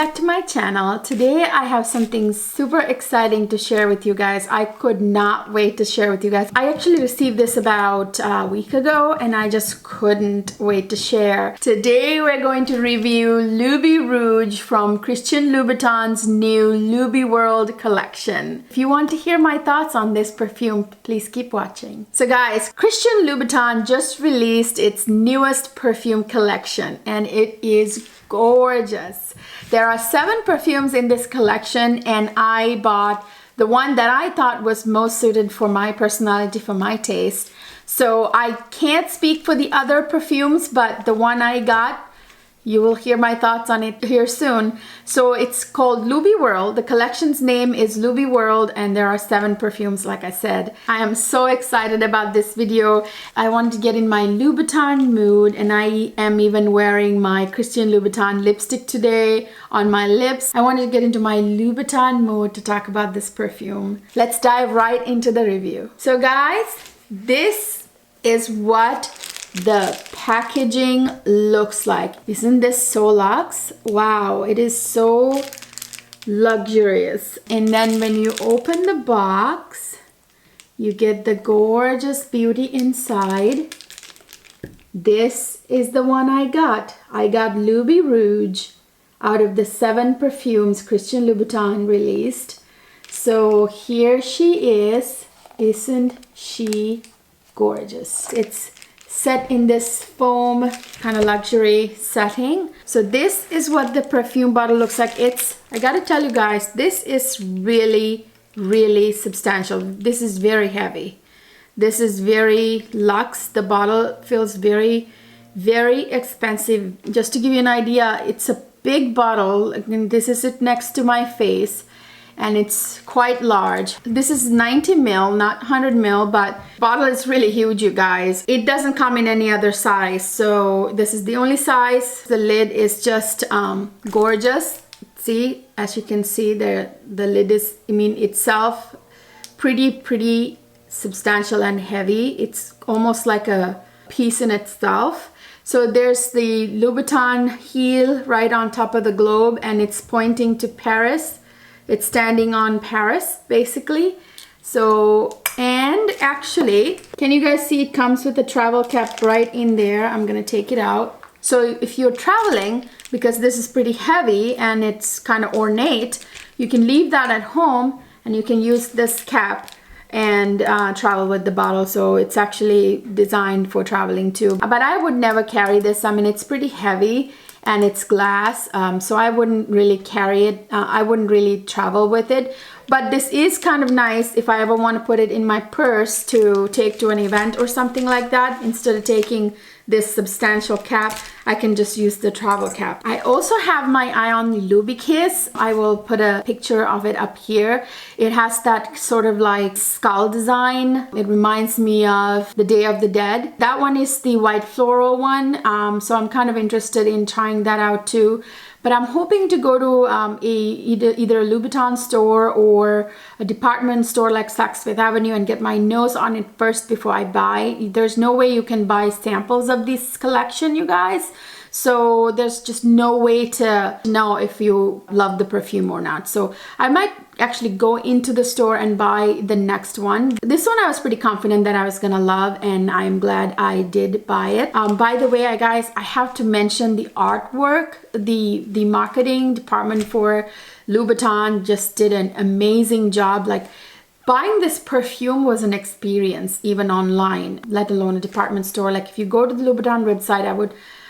back to my channel. Today I have something super exciting to share with you guys. I could not wait to share with you guys. I actually received this about a week ago and I just couldn't wait to share. Today we're going to review Loubirouge from Christian Louboutin's new Loubiworld Collection. If you want to hear my thoughts on this perfume, please keep watching. So guys, Christian Louboutin just released its newest perfume collection and it is gorgeous. There are 7 perfumes in this collection and I bought the one that I thought was most suited for my personality, for my taste. So I can't speak for the other perfumes, but the one I got, you will hear my thoughts on it here soon. So it's called Loubiworld. The collection's name is Loubiworld and there are 7 perfumes, like I said. I am so excited about this video. I want to get in my Louboutin mood and I am even wearing my Christian Louboutin lipstick today on my lips. I want to get into my Louboutin mood to talk about this perfume. Let's dive right into the review. So guys, this is what the packaging looks like. Isn't this so luxe? Wow, it is so luxurious. And then when you open the box, you get the gorgeous beauty inside. This is the one I got. I got Loubirouge out of the 7 perfumes Christian Louboutin released. So here she is. Isn't she gorgeous? It's set in this foam kind of luxury setting. So this is what the perfume bottle looks like. I gotta tell you guys, this is really substantial. This is very heavy. This is very luxe. The bottle feels very expensive. Just to give you an idea, it's a big bottle. This is it next to my face and it's quite large. This is 90 ml, not 100 ml, but bottle is really huge, you guys. It doesn't come in any other size, so this is the only size. The lid is just gorgeous. See, as you can see, the lid is, itself pretty substantial and heavy. It's almost like a piece in itself. So there's the Louboutin heel right on top of the globe and it's pointing to Paris. It's standing on Paris, basically. So, and actually, can you guys see it comes with a travel cap right in there? I'm gonna take it out. So if you're traveling, because this is pretty heavy and it's kind of ornate, you can leave that at home and you can use this cap and travel with the bottle. So it's actually designed for traveling too. But I would never carry this. It's pretty heavy and it's glass, so I wouldn't really carry it. I wouldn't really travel with it, but this is kind of nice if I ever want to put it in my purse to take to an event or something like that. Instead of taking this substantial cap, I can just use the travel cap. I also have my eye on the Lubikiss. I will put a picture of it up here. It has that sort of like skull design. It reminds me of the Day of the Dead. That one is the white floral one, so I'm kind of interested in trying that out too. But I'm hoping to go to either a Louboutin store or a department store like Saks Fifth Avenue and get my nose on it first before I buy. There's no way you can buy samples of this collection, you guys. So there's just no way to know if you love the perfume or not. So I might actually go into the store and buy the next one. This one I was pretty confident that I was gonna love and I'm glad I did buy it. By the way, guys, I have to mention the artwork. The marketing department for Louboutin just did an amazing job. Like, buying this perfume was an experience, even online, let alone a department store. Like, if you go to the Louboutin website,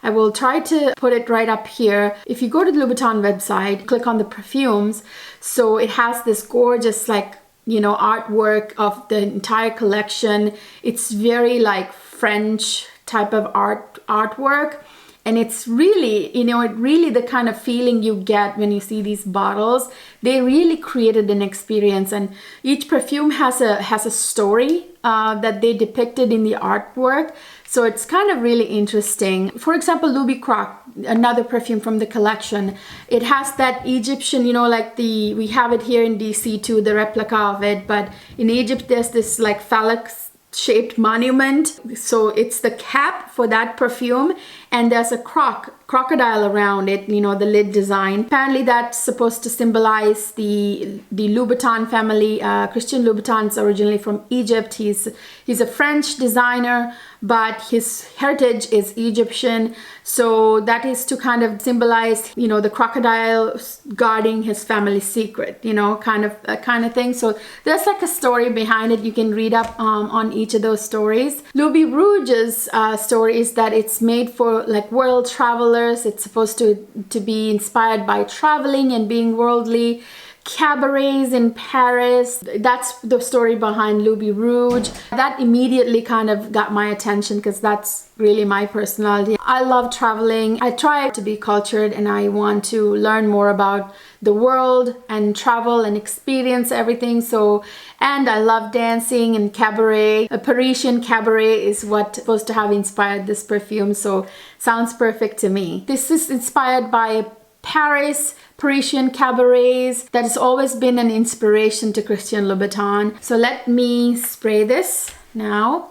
I will try to put it right up here. If you go to the Louboutin website, click on the perfumes. So it has this gorgeous, like, artwork of the entire collection. It's very like French type of artwork. And it's really, really the kind of feeling you get when you see these bottles. They really created an experience, and each perfume has a story that they depicted in the artwork. So it's kind of really interesting. For example, Loubicroc, another perfume from the collection, it has that Egyptian, like we have it here in DC too, the replica of it, but in Egypt there's this like phallic shaped monument. So it's the cap for that perfume and there's a crocodile around it, you know, the lid design. Apparently that's supposed to symbolize the Louboutin family. Christian Louboutin is originally from Egypt. He's a French designer, but his heritage is Egyptian. So that is to kind of symbolize, you know, the crocodile guarding his family's secret, you know, kind of thing. So there's like a story behind it. You can read up on each of those stories. Loubirouge's story is that it's made for like world travelers. It's supposed to be inspired by traveling and being worldly. Cabarets in Paris. That's the story behind Loubirouge. That immediately kind of got my attention because that's really my personality. I love traveling. I try to be cultured and I want to learn more about the world and travel and experience everything. So, and I love dancing and cabaret. A Parisian cabaret is what's supposed to have inspired this perfume. So sounds perfect to me. This is inspired by Paris, Parisian cabarets. That has always been an inspiration to Christian Louboutin. So let me spray this now.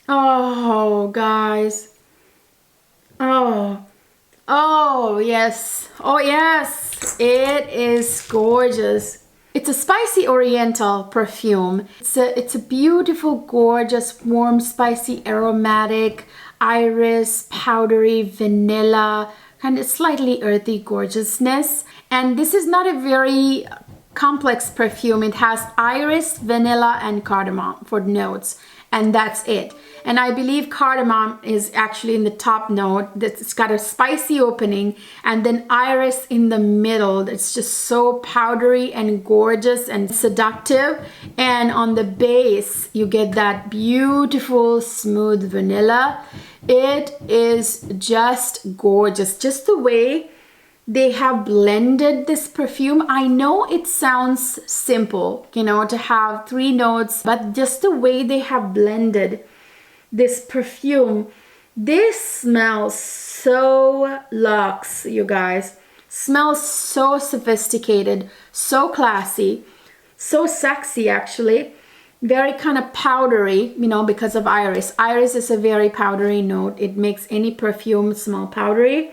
Oh, guys. Oh, yes. Oh, yes. It is gorgeous. It's a spicy oriental perfume. It's a beautiful, gorgeous, warm, spicy, aromatic, iris, powdery, vanilla, kind of slightly earthy gorgeousness. And this is not a very complex perfume. It has iris, vanilla, and cardamom for notes, and that's it. And I believe cardamom is actually in the top note. It's got a spicy opening, and then iris in the middle. It's just so powdery and gorgeous and seductive. And on the base, you get that beautiful, smooth vanilla. It is just gorgeous. Just the way they have blended this perfume. I know it sounds simple, you know, to have 3 notes, but just the way they have blended this perfume, this smells so luxe, you guys. Smells so sophisticated, so classy, so sexy actually. Very kind of powdery, you know, because of iris. Iris is a very powdery note. It makes any perfume smell powdery.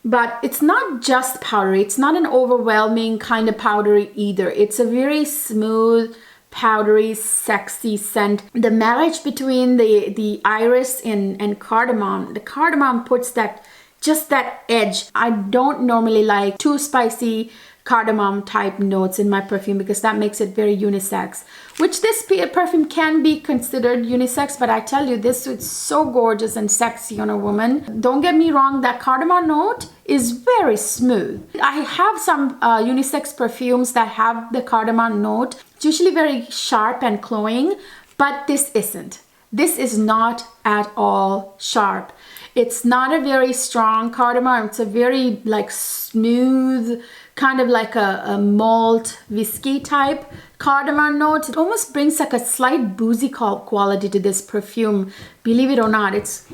But it's not just powdery. It's not an overwhelming kind of powdery either. It's a very smooth, powdery, sexy scent. The marriage between the iris and cardamom, the cardamom puts that, just that edge. I don't normally like too spicy cardamom type notes in my perfume because that makes it very unisex, which this perfume can be considered unisex, but I tell you, this is so gorgeous and sexy on a woman. Don't get me wrong, that cardamom note is very smooth. I have some unisex perfumes that have the cardamom note. It's usually very sharp and cloying, but this isn't. This is not at all sharp. It's not a very strong cardamom. It's a very like smooth, kind of like a malt whiskey type cardamom note. It almost brings like a slight boozy quality to this perfume. Believe it or not, it's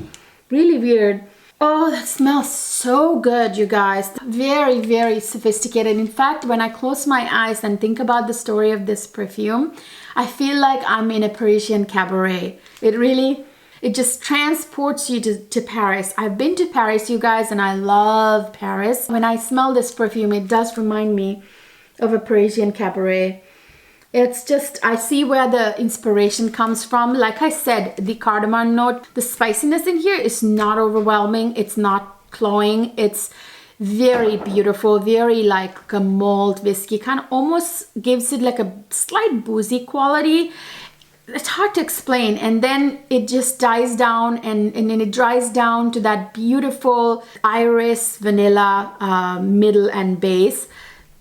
really weird. Oh, that smells so good, you guys. Very, very sophisticated. In fact, when I close my eyes and think about the story of this perfume, I feel like I'm in a Parisian cabaret. It just transports you to Paris. I've been to Paris, you guys, and I love Paris. When I smell this perfume, it does remind me of a Parisian cabaret. It's just, I see where the inspiration comes from. Like I said, the cardamom note, the spiciness in here is not overwhelming. It's not cloying. It's very beautiful, very like a malt whiskey, kind of almost gives it like a slight boozy quality. It's hard to explain, and then it just dies down and then it dries down to that beautiful iris vanilla middle and base.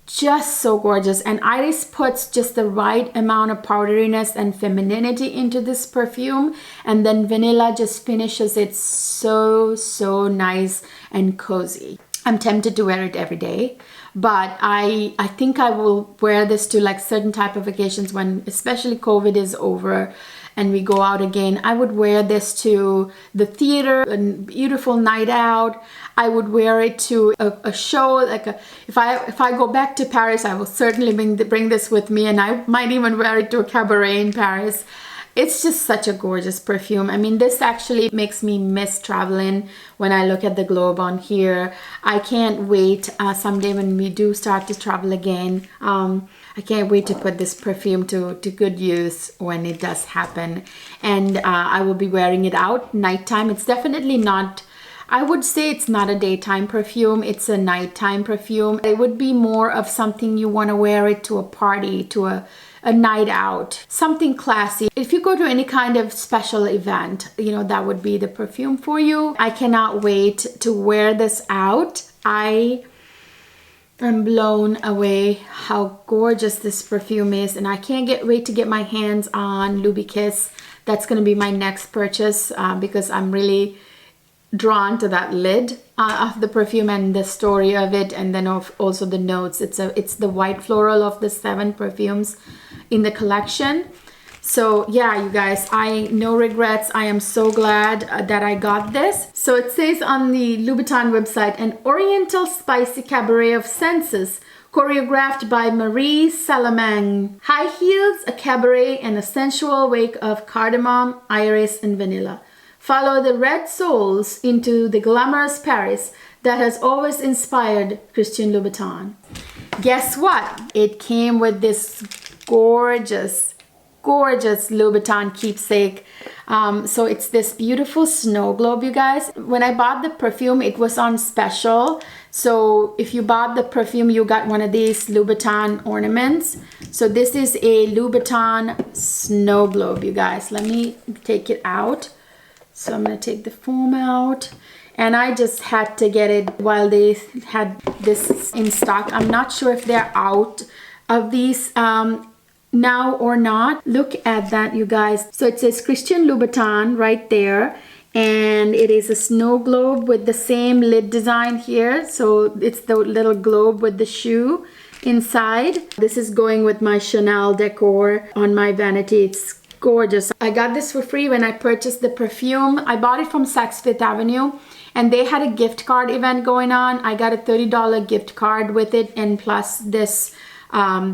Just so gorgeous. And iris puts just the right amount of powderiness and femininity into this perfume, and then vanilla just finishes it so nice and cozy. I'm tempted to wear it every day, but I think I will wear this to like certain type of occasions when especially COVID is over and we go out again. I would wear this to the theater, a beautiful night out. I would wear it to a show, like if I go back to Paris, I will certainly bring this with me, and I might even wear it to a cabaret in Paris. It's just such a gorgeous perfume. I mean, this actually makes me miss traveling when I look at the globe on here. I can't wait someday when we do start to travel again. I can't wait to put this perfume to good use when it does happen. And I will be wearing it out nighttime. It's definitely not, I would say it's not a daytime perfume. It's a nighttime perfume. It would be more of something you want to wear it to a party, to a night out, something classy. If you go to any kind of special event, you know, that would be the perfume for you. I cannot wait to wear this out. I am blown away how gorgeous this perfume is, and I can't wait to get my hands on Lubikiss. That's going to be my next purchase because I'm really drawn to that lid of the perfume and the story of it, and then also the notes. It's the white floral of the 7 perfumes in the collection. So yeah, you guys, no regrets. I am so glad that I got this. So it says on the Louboutin website, an oriental spicy cabaret of senses choreographed by Marie Salamang. High heels, a cabaret, and a sensual wake of cardamom, iris, and vanilla. Follow the red souls into the glamorous Paris that has always inspired Christian Louboutin. Guess what? It came with this gorgeous Louboutin keepsake. So it's this beautiful snow globe, you guys. When I bought the perfume, it was on special. So if you bought the perfume, you got one of these Louboutin ornaments. So this is a Louboutin snow globe, you guys. Let me take it out. So I'm going to take the foam out, and I just had to get it while they had this in stock. I'm not sure if they're out of these now or not. Look at that, you guys. So it says Christian Louboutin right there, and it is a snow globe with the same lid design here. So it's the little globe with the shoe inside. This is going with my Chanel decor on my vanity. It's gorgeous. I got this for free when I purchased the perfume. I bought it from Saks Fifth Avenue, and they had a gift card event going on. I got a $30 gift card with it, and plus this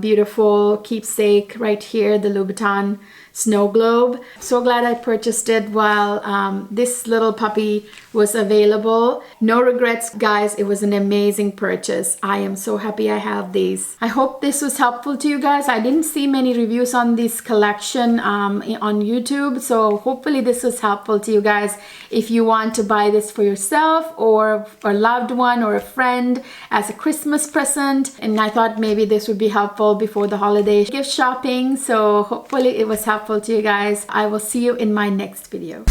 beautiful keepsake right here, the Louboutin snow globe. So glad I purchased it while this little puppy was available. No regrets, guys. It was an amazing purchase. I am so happy I have these. I hope this was helpful to you guys. I didn't see many reviews on this collection on YouTube, so hopefully this was helpful to you guys. If you want to buy this for yourself or a loved one or a friend as a Christmas present, and I thought maybe this would be helpful before the holiday gift shopping, so hopefully it was helpful to you guys. I will see you in my next video.